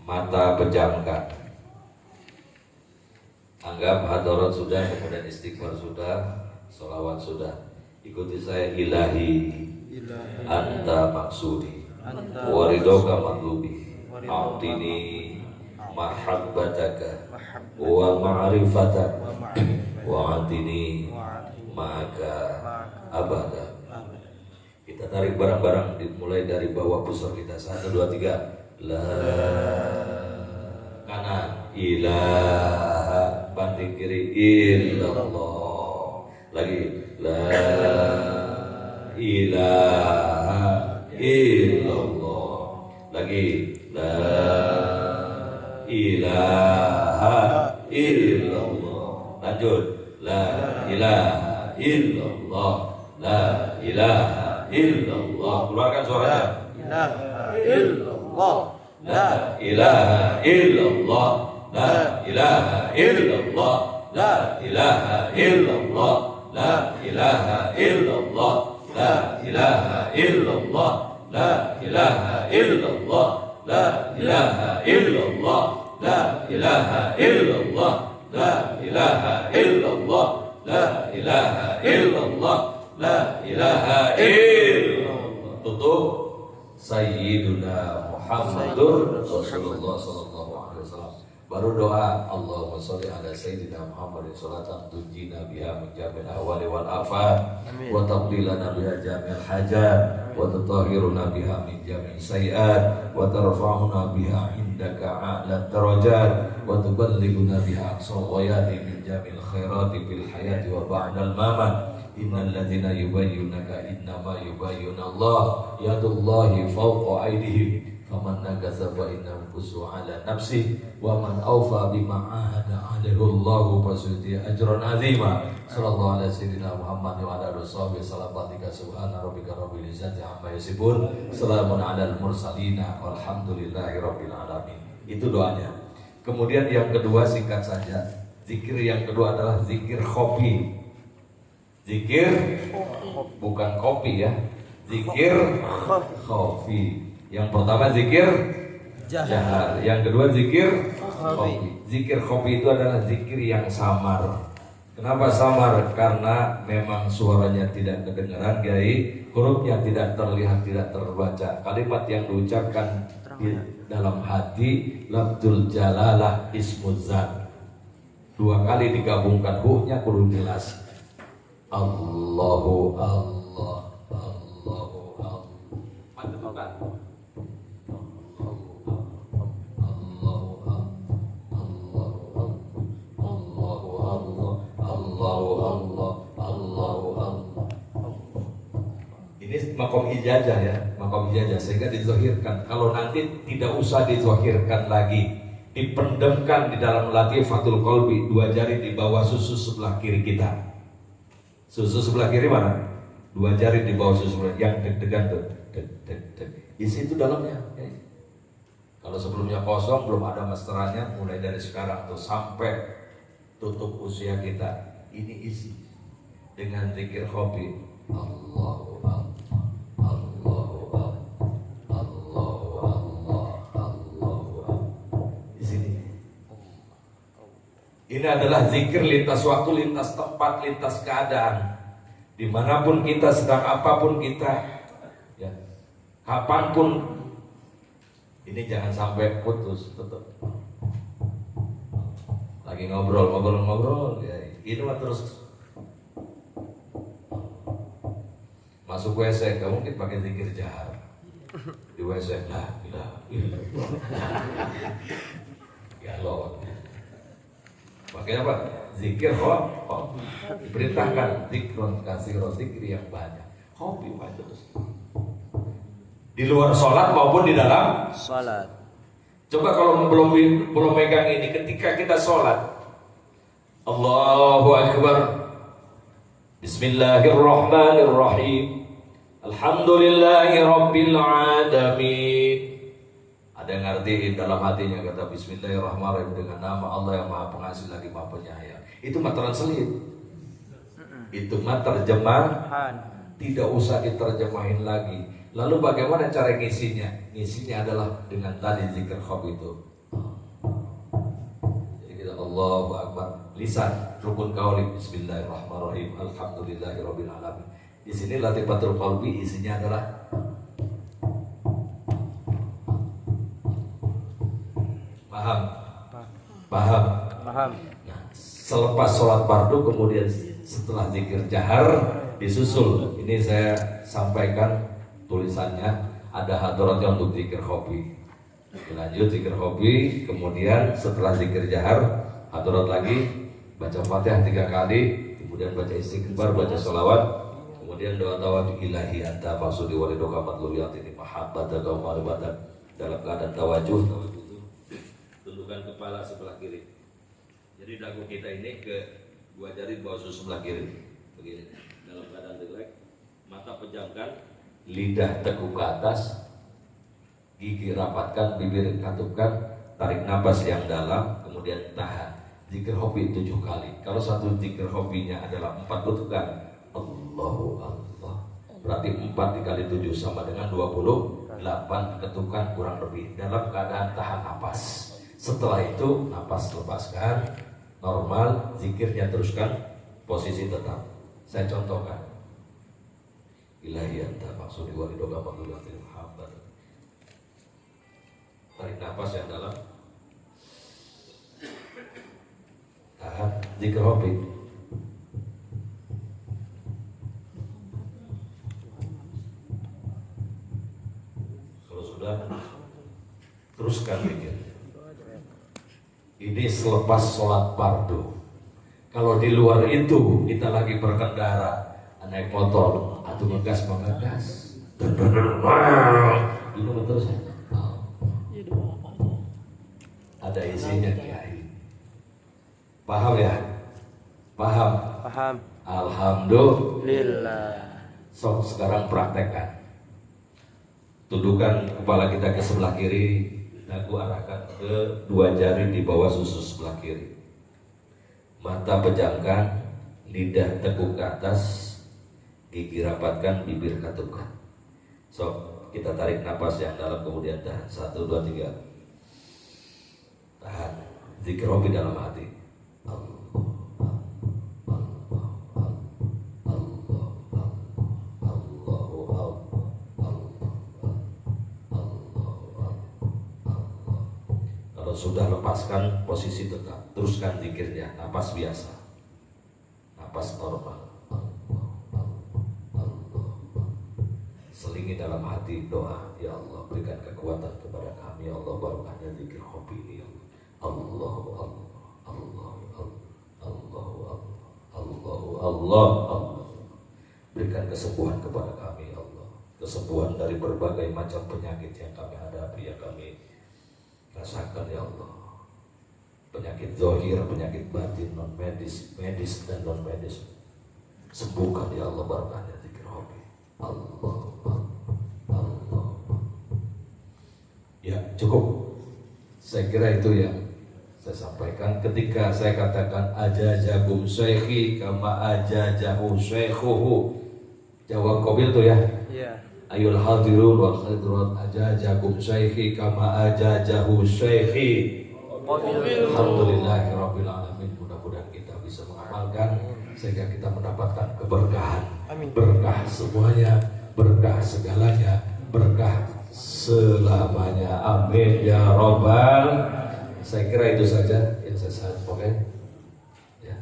mata pejamkan. Anggap hadirat sudah, kemudian istighfar sudah, sholawat sudah. Ikuti saya. Ilahi anta maksudi waridoka matlubi a'tini mahabbataka wa ma'rifataka wa atini maka abada. Kita tarik bareng-bareng dimulai dari bawah pusar kita. 1, 2, 3. La kanan ilaha, banting kiri illallah. Lagi la ilaha illallah. Lagi la ilaha illallah. Lanjut la ilaha illallah, la ilaha illallah. Keluarkan suaranya. La illallah, La ilaha illallah, la ilaha illallah, la ilaha illallah, la ilaha illallah, la ilaha illallah, la ilaha illallah, la ilaha illallah, la ilaha illallah, la ilaha illallah, la ilaha illallah, la ilaha illallah. Tutup. Sayyiduna Muhammadur Rasulullah sallallahu alaihi wasallam. Baru doa, Allahumma sholli ala sayyidina Muhammadin sholatan tunjina biha min jamil ahwali wal afat wa taqlilana biha jamil hajat wa tutahhiruna biha min jamil sayiat wa tarfa'una biha indaka a'la darajat wa tuballighuna biha aqsa ghayati min jamil khairati fil hayati wa ba'dal mamat. Innal ladzina yubayyunaka innama yubayyuna Allah yadullahi fawqa aydihim faman nakasa fa innahu ala nafsi wa man awfa bima ahada alaihi Allah fasuti ajran azima. Sallallahu alaihi sayyidina Muhammad wa ala alihi salabatika subhana rabbika rabbil izzati amma yasifun salamun alal mursalin walhamdulillahi rabbil alamin. Itu doanya. Kemudian yang kedua singkat saja. Zikir yang kedua adalah zikir khofi. Zikir bukan kopi ya. Zikir khofi. Yang pertama zikir jahar. Yang kedua zikir khofi. Zikir khofi itu adalah zikir yang samar. Kenapa samar? Karena memang suaranya tidak kedengaran, Kiai. Hurufnya tidak terlihat, tidak terbaca. Kalimat yang diucapkan di dalam hati, lafzul jalalah ismuzzat. 2 kali digabungkan, hu-nya kudu jelas. Allahu Allah, Allahu Allah. Mantukan. Ini makom ijazah ya, makom ijazah sehingga dizohirkan. Kalau nanti tidak usah dizohirkan lagi, dipendamkan di dalam latifatul qalbi, 2 jari di bawah susu sebelah kiri kita. Susu sebelah kiri mana? 2 jari di bawah susu sebelah yang deg-degan tuh, deg. Isi itu dalamnya. Ya. Kalau sebelumnya kosong, belum ada masterannya, mulai dari sekarang tuh sampai tutup usia kita, ini isi dengan zikir khofi. Allahu Akbar. Ini adalah zikir lintas waktu, lintas tempat, lintas keadaan. Dimanapun kita, sedang apapun kita, ya, kapanpun. Ini jangan sampai putus, tetap. Lagi ngobrol, ya. Ini mah terus masuk WC, gak mungkin pakai zikir jahar. Di WC, ya Allah. Pakai apa? Zikir kok diperintahkan zikron kasiro, zikir yang banyak. Hobi terus. Di luar sholat maupun di dalam Salat. Coba kalau belum megang ini ketika kita sholat. Allahu Akbar. Bismillahirrahmanirrahim. Alhamdulillahi Rabbil Alamin. Ada yang ngertiin dalam hatinya, kata Bismillahirrahmanirrahim, dengan nama Allah yang Maha Pengasih lagi Maha Penyayang. Itu mah translate. Itu mah terjemahan. Tidak usah diterjemahin lagi. Lalu bagaimana cara ngisinya? Ngisinya adalah dengan tadi zikir khofi itu. Jadi kita Allahu Akbar. Lisan, rukun qauli, Bismillahirrahmanirrahim, Alhamdulillahirabbil alamin. Di sini latifatul qalbi, isinya adalah paham. Nah, selepas sholat fardu kemudian setelah zikir jahar disusul. Ini saya sampaikan tulisannya, ada hadaratnya untuk zikir khofi. Lanjut zikir khofi, kemudian setelah zikir jahar hadarat lagi, baca Fatihah 3 kali, kemudian baca istighfar, baca sholawat, kemudian doa tawajuh ilahi anta maksudi walidoka matluliyatini mahabbataka wa maribatan. Dalam keadaan tawajuh itu tundukkan kepala sebelah kiri. Jadi dagu kita ini ke 2 jari bawah susu sebelah kiri. Begini. Dalam keadaan tegak, mata pejamkan, lidah teguk ke atas, gigi rapatkan, bibir katupkan, tarik nafas yang dalam, kemudian tahan. Zikir khofi 7 kali. Kalau satu zikir khofinya adalah 4 ketukan, Allahu Allah. Berarti 4 dikali 7 sama dengan 28 ketukan kurang lebih dalam keadaan tahan nafas. Setelah itu nafas lepaskan, normal, zikirnya teruskan, posisi tetap. Saya contohkan. Ilahi anta maksudi walidoka matluliyatini mahabbataka. Tarik nafas yang dalam. Tahan, zikir khofi. Kalau sudah, teruskan zikir. Ini selepas sholat fardu. Kalau di luar itu kita lagi berkendara, naik motor atau ngegas, ini terus ada isinya Kiai. Paham ya? Paham. Alhamdulillah. Sok sekarang praktekkan. Tundukkan kepala kita ke sebelah kiri, Dagu arahkan ke dua jari di bawah susu sebelah kiri. Mata pejamkan, lidah teguk ke atas, gigi rapatkan, bibir katupkan. So, kita tarik napas yang dalam kemudian tahan. 1, 2, 3. Tahan. Zikir Rabbi dalam hati. Kalau sudah lepaskan posisi tetap, teruskan zikirnya, napas biasa, napas normal. Selingi dalam hati doa, ya Allah berikan kekuatan kepada kami, ya Allah barokahnya zikir hobi ini, ya Allah. Allah, berikan kesembuhan kepada kami, ya Allah, kesembuhan dari berbagai macam penyakit yang kami hadapi, yang kami rasakan, ya Allah. Penyakit zahir, penyakit batin, non medis, medis dan non medis, sembuhkan ya Allah barakahnya zikir hobi. Allah. Ya cukup. Saya kira itu yang saya sampaikan ketika saya katakan ajajakum syekhi kama ajajahu syekhuhu. Jawab qabil tuh ya. Iya. Ayul hadirun wal hadirat ajajakum syekhi kama ajajahu syekhi. Alhamdulillahirabbil alamin. Mudah-mudahan kita bisa mengamalkan sehingga kita mendapatkan keberkahan. Amin. Berkah semuanya, berkah segalanya, berkah selamanya. Amin ya rabbal. Saya kira itu saja yang saya sampaikan. Ya,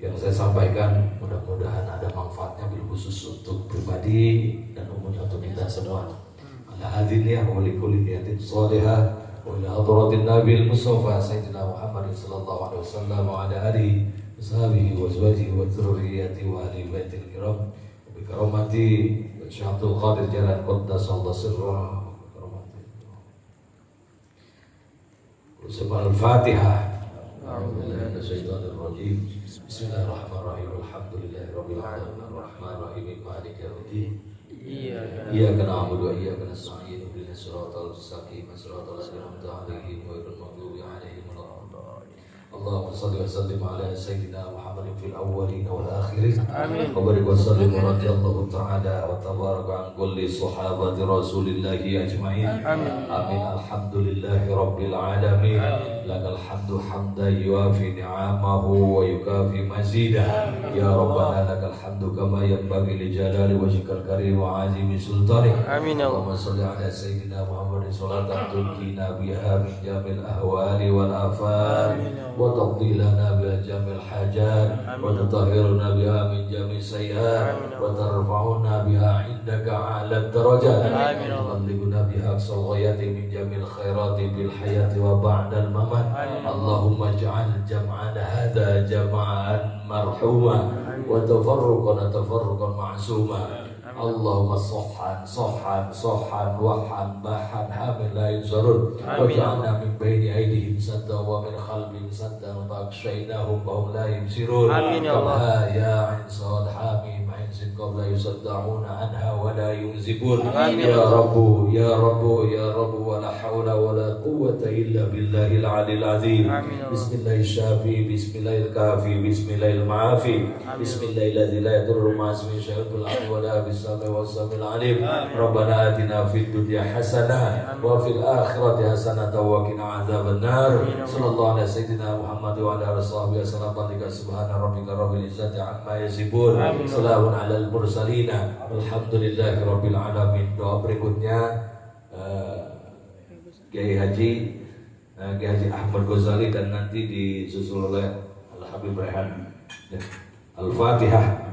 yang saya sampaikan mudah-mudahan ada manfaatnya bil khusus untuk pribadi dan umumnya untuk kita semua. Ala hadiniyah wa likulli niyatin shalihah wa ila hadratin nabil mustafa sayyidina Muhammad sallallahu alaihi wasallam wa ala alihi washabihi wa azwajihi wa dzurriyyati wa ahli baitil kiram bi karamati Syekh Abdul Qadir Jalan qaddasallahu sirrah. Al-Fatihah. Bismillahirrahmanirrahim. Alhamdulillahirabbil alamin. Arrahmanirrahim. Maliki yaumiddin. Iyyaka na'budu wa iyyaka nasta'in. Ihdinas siratal mustaqim. Siratal ladzina an'amta 'alaihim ghairil maghdubi 'alaihim waladdallin. Allahumma shalli wa sallim ala sayyidina Muhammadin fil awwalin wal akhirin. Amin. Wa barik wa sallim radhiyallahu ta'ala wa tabaraka an kulli sahabati Rasulillahi ajma'in. Amin. Amin. Alhamdulillahi rabbil alamin. Lakal hamdu hamdan yuafi ni'amahu wa yukafi mazidah. Ya Rabbana lakal hamdu kama yanbaghi li jalali wajhikal karim wa 'azimi sultanik. Amin. Allahumma shalli ala sayyidina Muhammadin salatan tunjina biha min jamil ahwali wal afat wa taqdi lana biha jamil hajat wa tutahhiruna biha min jamil sayyi'at wa tarfa'una biha indaka 'ala darajat. Amin. Wa biha aqsal ghayati min jamil khairati bil hayati wa ba'dal mamat. Allahumma ij'al jam'ana hadha jam'an marhuma wa tafarruqana tafarruqan ma'suma. Allahumma sohan wahan bahan hamil la yunzarun waj'alna min bayni aydihim sadda wa min khalfihim sadda wa aghshaynahum wa hum la yubsirun. Amin ya Allah. Ya insad hamim ainsin qabla yusadda'una anha wa la yunzibun. Ya Rabbu ya Rabbu ya Rabbu wa la hawla wa la quwwata illa billahil alil azim. Bismillahis syafi bismillahil kafi bismillahil ma'afi bismillahil ladzi la yadurru ma'asmi syai'un fil ardi wa la bis wasamil alim. Rabbana atina fid dunya hasanah wa fil akhirati hasanah wa qina adzabannar. Sallallahu alaihi sayyidina Muhammad wa ala alihi wasallam. Subhana rabbika rabbil izzati amma yasifun. Salamun alal mursalin. Alhamdulillahi rabbil alamin. Doa berikutnya Kiai Haji Ahmad Ghazali dan nanti disusul oleh Al Habib Rehan. Al-Fatihah.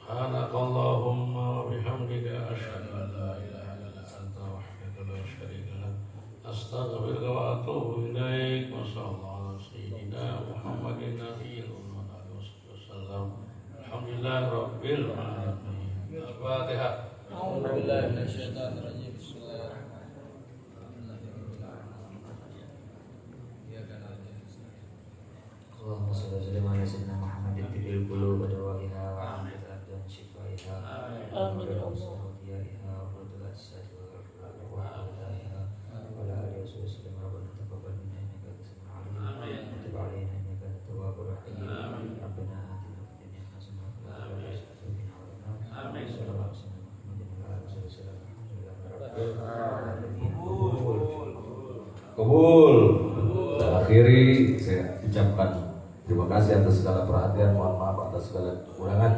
Subhanakallahumma wa bihamdika asyhadu an la ilaha illa anta wahdaka la syarika lak astaghfiruka wa atubu ilaik. Wa sallallahu ala sayyidina Muhammadin nabiyil ummi wa alihi wasallam. Alhamdulillahirabbil alamin. Al-Fatihah. Allahumma shalli wa sallim ala sayyidina Muhammadin tibbil qulub wa dawaiha wa amrit abdan shifaiha amin wa sallallahu wa radul asad wa alaiha wa ala alihi wa sallam rabbana taqabbal minna innaka antas samiul alim wa tub alaina innaka antat tawwabur rahim rabbana atina fid dunya hasanah wa fil akhirati hasanah wa qina adzabannar amin sallallahu alaihi wa sallam Muhammadin wa ala alihi wa sallam Kabul. Dan akhiri saya ucapkan terima kasih atas segala perhatian, mohon maaf atas segala kekurangan.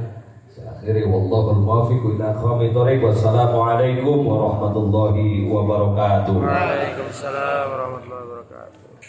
Saya akhiri wallahul muwaffiq ila aqwamit thoriq. Wassalamualaikum warahmatullahi wabarakatuh. Waalaikumsalam warahmatullahi